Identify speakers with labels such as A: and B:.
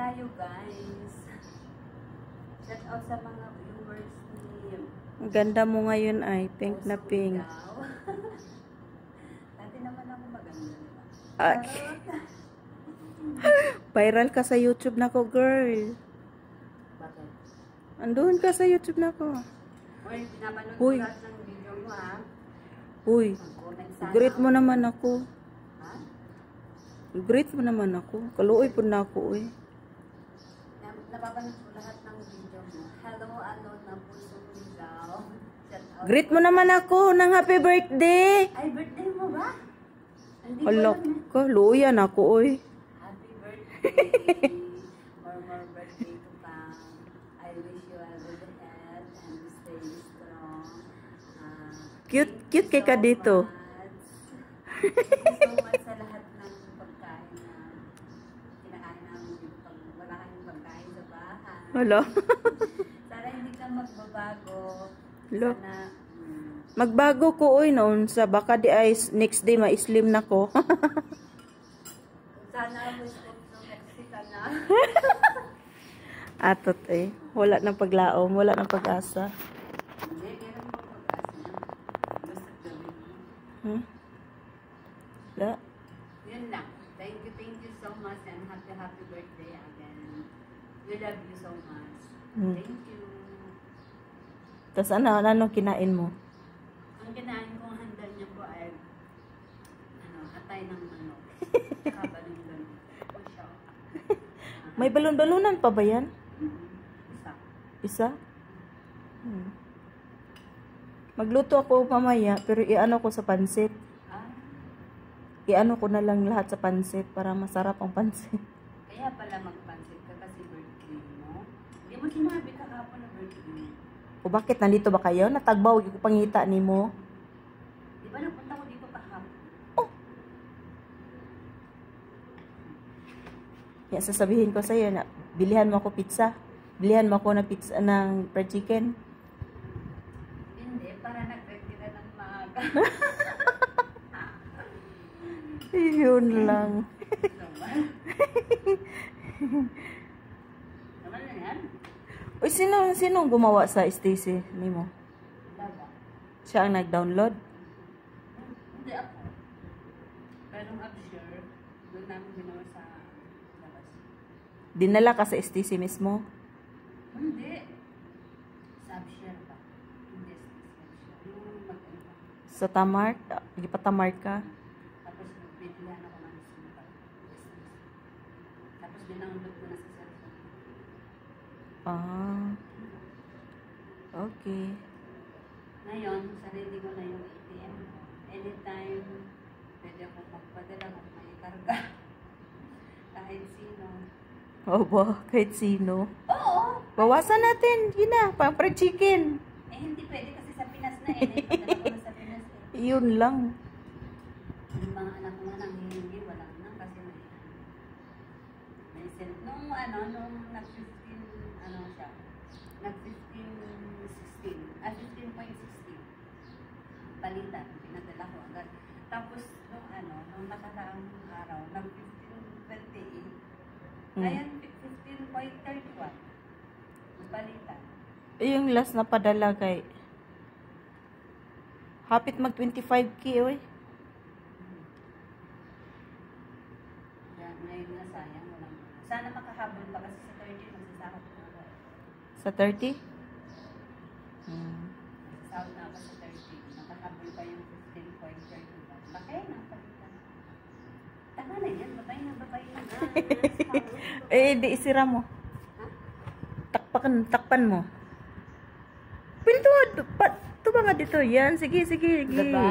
A: tayo, guys. Shout out sa mga viewers ni...
B: Ang ganda mo ngayon ay pink na pink.
A: Dati naman ako maganda, diba?
B: Viral ka sa YouTube na ko, girl.
A: Bakit?
B: Andun ka sa YouTube na ko.
A: Uy, pinapanood ko
B: Uy.
A: lahat ng video mo, ha?
B: Uy,
A: Mag-comment sana
B: greet mo
A: ako.
B: naman ako.
A: Ha?
B: Greet mo naman ako. Kaluoy po na ako, uy.
A: Napapanood ko lahat ng video mo. Hello, alone na pusong ligaw. Shout out.
B: Greet mo naman ako ng happy birthday.
A: Ay, birthday mo ba? Hindi ko
B: Alok
A: alam yan.
B: ka, luyan ako, uy.
A: Happy birthday. More birthday to come. I wish you all the health and stay strong.
B: Cute kay ka dito.
A: Thank you so much sa lahat ng pagkain na kinakain namin pag wala kaming pagkain sa bahay.
B: Wala.
A: Sana hindi ka magbabago.
B: Lo.
A: Sana,
B: Magbago ko, uy, noon sa baka di ay next day ma-slim na ko.
A: sana wish ko sexy ka na.
B: Atot eh. Wala nang paglaom, wala nang pag-asa.
A: Hindi, meron mo pag-asa na. Basta gawin mo.
B: Hmm? La.
A: Yun lang. Thank you so much and happy birthday again. We love you so much.
B: Hmm.
A: Thank you.
B: Tapos ano kinain mo?
A: Ang kinain kong handa niya po ay atay ng manok. Saka balon-balon. O siya.
B: May balon-balunan pa ba yan?
A: Isa.
B: Isa? Magluto ako mamaya, pero iano ko sa pansit.
A: Ah,
B: Iano ko na lang lahat sa pansit para masarap ang pansit.
A: kaya pala magpansit ka kasi birthday mo. Hindi mo sinabi kahapon na birthday mo.
B: O bakit nandito ba kayo? Natagbaw ko pangita ni mo.
A: Di ba napunta ko dito kahapon?
B: Yan, sasabihin ko sa iyo na bilihan mo ako pizza. Bilihan mo ako na pizza ng fried chicken.
A: Hindi, para nag-birthday ka ng maaga.
B: Yun lang.
A: Naman na yan?
B: Uy, sino gumawa sa Stacy ni mo?
A: Dada.
B: Siya ang nag-download?
A: Hindi ako. Pero upshare, doon namin ginawa sa labas.
B: Dinala ka sa Stacy mismo?
A: Hindi. Sa upshare ba? Hindi sa upshare. Yung mag-ano.
B: Sa Tamar? Ipatamar ka?
A: Tapos bigyan ako ng simple. Tapos binanglog ko na sa cellphone.
B: Ah. Okay.
A: Ngayon, sarili ko na yung ATM. Anytime, pwede akong magpadala kung may karga. Kahit sino.
B: O ba? Kahit sino.
A: Oo!
B: Bawasan natin. Yun na. Pang fried chicken.
A: Eh, hindi pwede kasi sa Pinas na eh. Naipadala ko na sa Pinas eh.
B: Yun lang.
A: Yung mga anak ko nga nanghihingi, wala na kasi may send. Nung nag-15, siya, nag-15.16, 15.16, palitan, pinadala ko agad. Tapos, nung nakaraang araw, nag-15.28, ngayon, 15.31, palitan.
B: Yung last na padala kay hapit mag 25K, oy.
A: Ngayon nga sayang, walang. Sana makahabol pa kasi sa 30, magsasahod na ako.
B: Sa 30?
A: Magsasahod na ako sa 30. Makahabol pa yung 15.31. Bakay na, palitan. Tama na yan, babay na na.
B: Eh, di isira mo.
A: Ha?
B: Takpan mo. Pinto, ito ba nga dito? Yan, sige.